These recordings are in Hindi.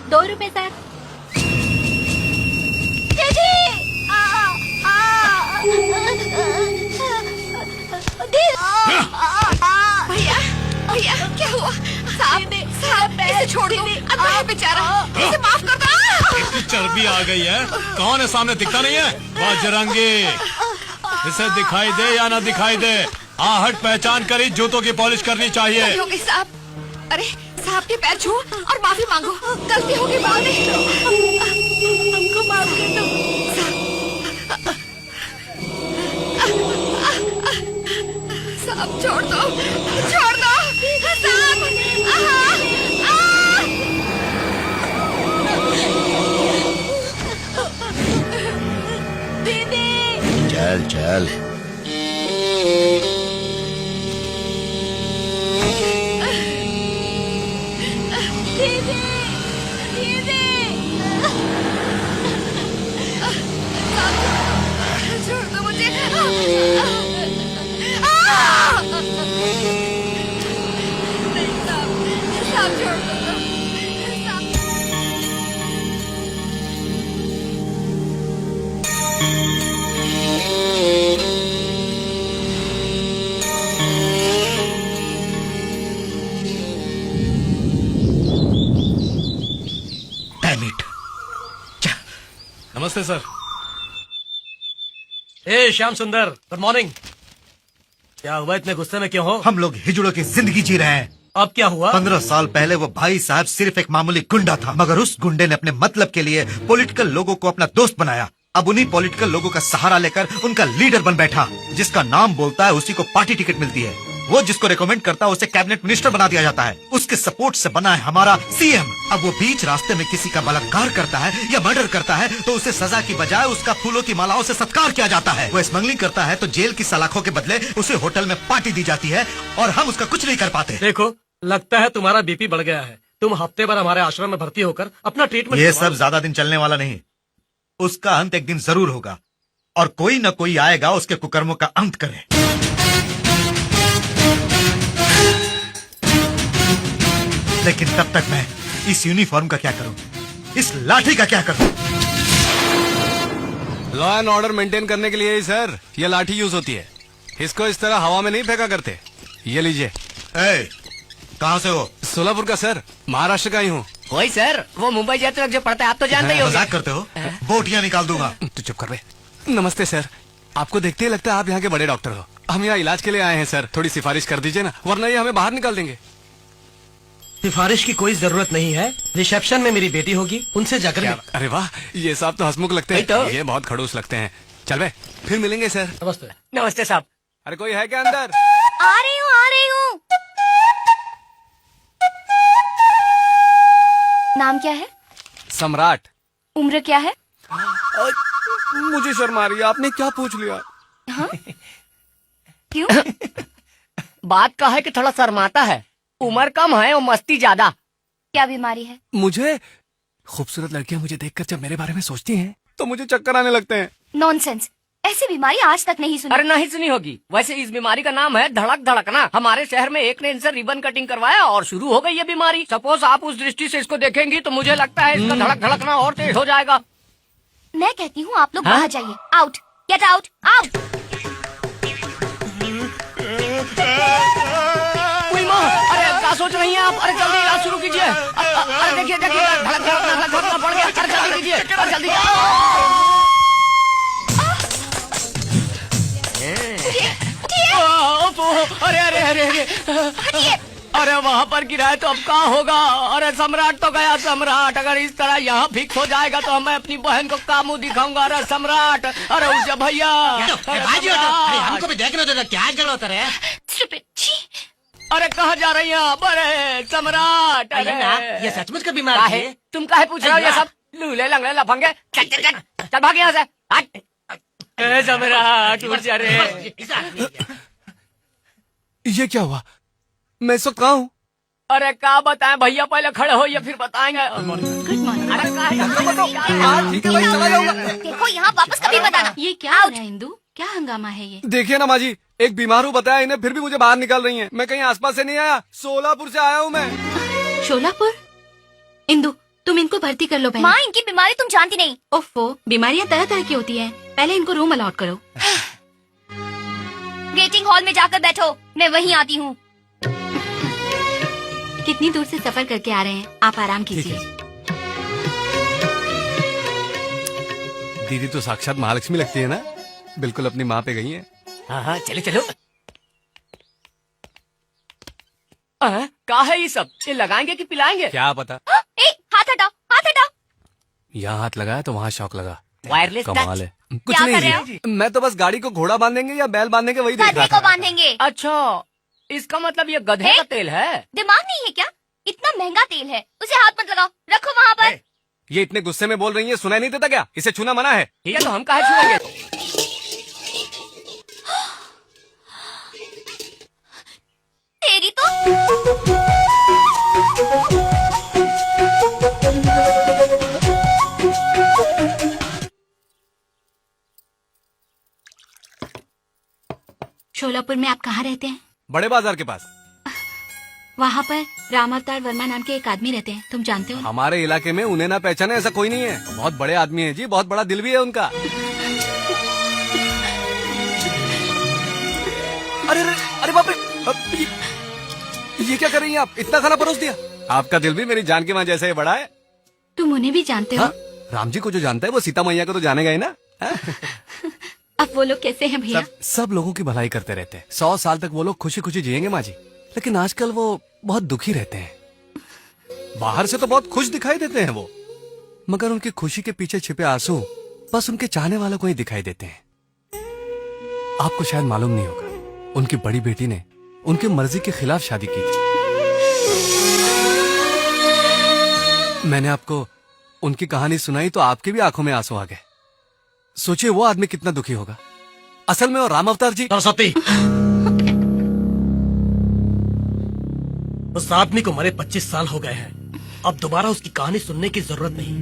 ₹2 सर। भैया भैया क्या हुआ? साहब साहब इसे छोड़ दो, अंधा है बेचारा, इसे माफ कर दो। इतनी चर्बी आ गई है, कौन है सामने, दिखता नहीं है? बजरंगी, इसे दिखाई दे या ना दिखाई दे, आहट पहचान कर ही जूतों की पॉलिश करनी चाहिए। योगी साहब, अरे साहब के पैर छू और माफी मांगो, गलती होगी बाद में। हमको माफ कर दो। साहब छोड़ दो, छोड़ दो साहब। दीदी चल चल। दीदी दीदी छोड़ दो मुझे। साहब छोड़ दो। Damn it. नमस्ते सर। ए श्याम सुंदर, गुड मॉर्निंग। क्या हुआ, इतने गुस्से में क्यों हो? हम लोग हिजड़ों की जिंदगी जी रहे हैं। अब क्या हुआ? 15 साल पहले वो भाई साहब सिर्फ एक मामूली गुंडा था, मगर उस गुंडे ने अपने मतलब के लिए पॉलिटिकल लोगों को अपना दोस्त बनाया। अब उन्हीं पॉलिटिकल लोगों का सहारा लेकर उनका लीडर बन बैठा। जिसका नाम बोलता है उसी को पार्टी टिकट मिलती है, वो जिसको रिकमेंड करता है उसे कैबिनेट मिनिस्टर बना दिया जाता है। उसके सपोर्ट से बना है हमारा सीएम। अब वो बीच रास्ते में किसी का बलात्कार करता है या मर्डर करता है तो उसे सजा की बजाय उसका फूलों की मालाओं से सत्कार किया जाता है। वो स्मगलिंग करता है तो जेल की सलाखों के बदले उसे होटल में पार्टी दी जाती है और हम उसका कुछ नहीं कर पाते। देखो, लगता है तुम्हारा बीपी बढ़ गया है। तुम हफ्ते भर हमारे आश्रम में भर्ती होकर अपना ट्रीटमेंट। ये सब ज्यादा दिन चलने वाला नहीं, उसका अंत एक दिन जरूर होगा और कोई न कोई आएगा उसके कुकर्मों का अंत करे। लेकिन तब तक मैं इस यूनिफॉर्म का क्या करूं, इस लाठी का क्या करूं? लॉ एंड ऑर्डर मेंटेन करने के लिए ही सर ये लाठी यूज होती है। इसको इस तरह हवा में नहीं फेंका करते। ये लीजिए। कहाँ से हो? सोलापुर का सर, महाराष्ट्र का ही हूँ। वही सर, वो मुंबई जाते वक्त जो पढ़ता है आप तो जानते ही होंगे। मजाक करते हो? बोटियां निकाल दूंगा। तू चुप कर बे। नमस्ते सर, आपको देखते ही लगता है आप यहाँ के बड़े डॉक्टर हो। हम यहाँ इलाज के लिए आए हैं सर, थोड़ी सिफारिश कर दीजिए ना, वरना ये हमें बाहर निकाल देंगे। सिफारिश की कोई जरूरत नहीं है, रिसेप्शन में मेरी बेटी होगी, उनसे जाकर अरे वाह, ये साहब तो हंसमुख लगते हैं। तो? ये बहुत खड़ूस लगते हैं। चल बे, फिर मिलेंगे सर। नमस्ते। नमस्ते साहब। अरे कोई है क्या अंदर? आ रही हूँ आ रही हूँ। नाम क्या है? सम्राट। उम्र क्या है? मुझे शर्म आ रही है, आपने क्या पूछ लिया? हाँ? क्यों? बात का है कि थोड़ा शर्माता है, उम्र कम है और मस्ती ज्यादा। क्या बीमारी है? मुझे खूबसूरत लड़कियां मुझे देखकर जब मेरे बारे में सोचती हैं तो मुझे चक्कर आने लगते हैं। नॉनसेंस, ऐसी बीमारी आज तक नहीं सुनी। अरे नहीं सुनी होगी। वैसे इस बीमारी का नाम है धड़क धड़कना। हमारे शहर में एक ने इनसे रिबन कटिंग करवाया और शुरू हो गई ये बीमारी। सपोज आप उस दृष्टि से इसको देखेंगी तो मुझे लगता है इसका धड़क धड़कना और तेज हो जाएगा। मैं कहती हूँ आप लोग हाँ? बाहर जाइए। Out, get out, out. अरे क्या सोच रही हैं आप? अरे जल्दी इलाज शुरू कीजिए। अरे देखिए देखिए, धड़क धड़कना पड़ गया। अरे जल्दी कीजिए, अरे जल्दी। अरे अरे अरे अरे अरे वहाँ पर गिरा है तो अब क्या होगा? अरे सम्राट तो गया। सम्राट अगर इस तरह यहाँ फिक्स हो जाएगा तो मैं अपनी बहन को क्या मुंह दिखाऊंगा? अरे सम्राट, अरे उसे भैया, हमको भी देखना तो क्या गलत होता है? अरे कहाँ जा रही हैं आप? अरे सम्राट, ये अरे सचमुच का बीमार है। तुम काहे पूछ रहे हो ये सब? लूले लंगड़े लफंगे, चल चल चल चल भाग यहाँ से। हट। ए सम्राट उठ जा रे। ये क्या हुआ? मैं इस वक्त कहाँ हूँ? अरे क्या बताएं भैया, पहले खड़े हो ये फिर बताएंगे। Good morning. अरे ठीक है भाई, चला जाऊंगा। देखो यहाँ वापस कभी बताना। ये क्या हो रहा है इंदु? क्या हंगामा है ये? देखिए ना माँ जी, एक बीमार हूँ बताया इन्हें, फिर भी मुझे बाहर निकाल रही हैं। मैं कहीं आसपास से नहीं आया, सोलापुर से आया हूँ मैं। शोलापुर? इंदु तुम इनको भर्ती कर लो बहन। माँ इनकी बीमारी तुम जानती नहीं। ओफो, बीमारियां तरह तरह की होती हैं। पहले इनको रूम अलॉट करो। वेटिंग हॉल में जाकर बैठो, मैं वहीं आती हूँ। कितनी दूर से सफर करके आ रहे हैं, आप आराम ठीक कीजिए। है। दीदी तो साक्षात महालक्ष्मी लगती है ना, बिल्कुल अपनी माँ पे गई है। हाँ हाँ, चलो चलो। क्या है ये सब? ये लगाएंगे कि पिलाएंगे? क्या पता, ए, हाथ हटाओ, हाथ हटाओ। यहाँ हाथ लगाया तो वहाँ शौक लगा। वायरलेस कमाल है। कुछ क्या नहीं कर रहे जी, मैं तो बस गाड़ी को घोड़ा बांधेंगे या बैल बांधेंगे वही देख गधे रहा को था। बांधेंगे। अच्छा, इसका मतलब ये गधे का तेल है। दिमाग नहीं है क्या? इतना महंगा तेल है, उसे हाथ मत लगाओ, रखो वहाँ पर। ये इतने गुस्से में बोल रही है, सुनाई नहीं देता क्या? इसे छूना मना है। ठीक है, तो हम कहाँ छुएंगे? तेरी तो शोलापुर में आप कहाँ रहते हैं? बड़े बाजार के पास। वहाँ पर राम अवतार वर्मा नाम के एक आदमी रहते हैं, तुम जानते हो? हमारे इलाके में उन्हें ना पहचाने ऐसा कोई नहीं है। बहुत बड़े आदमी है जी, बहुत बड़ा दिल भी है उनका। अरे अरे अरे बाप रे, ये क्या कर रही हैं आप? इतना खाना परोस दिया। आपका दिल भी मेरी जान की माँ जैसा ही बड़ा है। तुम उन्हें भी जानते हो? हाँ? राम जी को जो जानता है वो सीता मैया को तो जानेगा ही ना। हाँ? अब वो लोग कैसे हैं भैया? सब लोगों की भलाई करते रहते हैं। 100 साल तक वो लोग खुशी खुशी जिएंगे माँ जी, लेकिन आजकल वो बहुत दुखी रहते हैं। बाहर से तो बहुत खुश दिखाई देते हैं वो, मगर उनकी खुशी के पीछे छिपे आंसू बस उनके चाहने वालों को ही दिखाई देते हैं। आपको शायद मालूम नहीं होगा, उनकी बड़ी बेटी ने उनकी मर्जी के खिलाफ शादी की थी। मैंने आपको उनकी कहानी सुनाई तो आपकी भी आंखों में आंसू आ गए। सोचिए वो आदमी कितना दुखी होगा। असल में वो राम अवतार जी। सरस्वती, उस आदमी को मरे 25 साल हो गए हैं। अब दोबारा उसकी कहानी सुनने की जरूरत नहीं।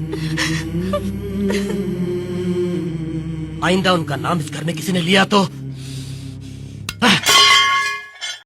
आइंदा उनका नाम इस घर में किसी ने लिया तो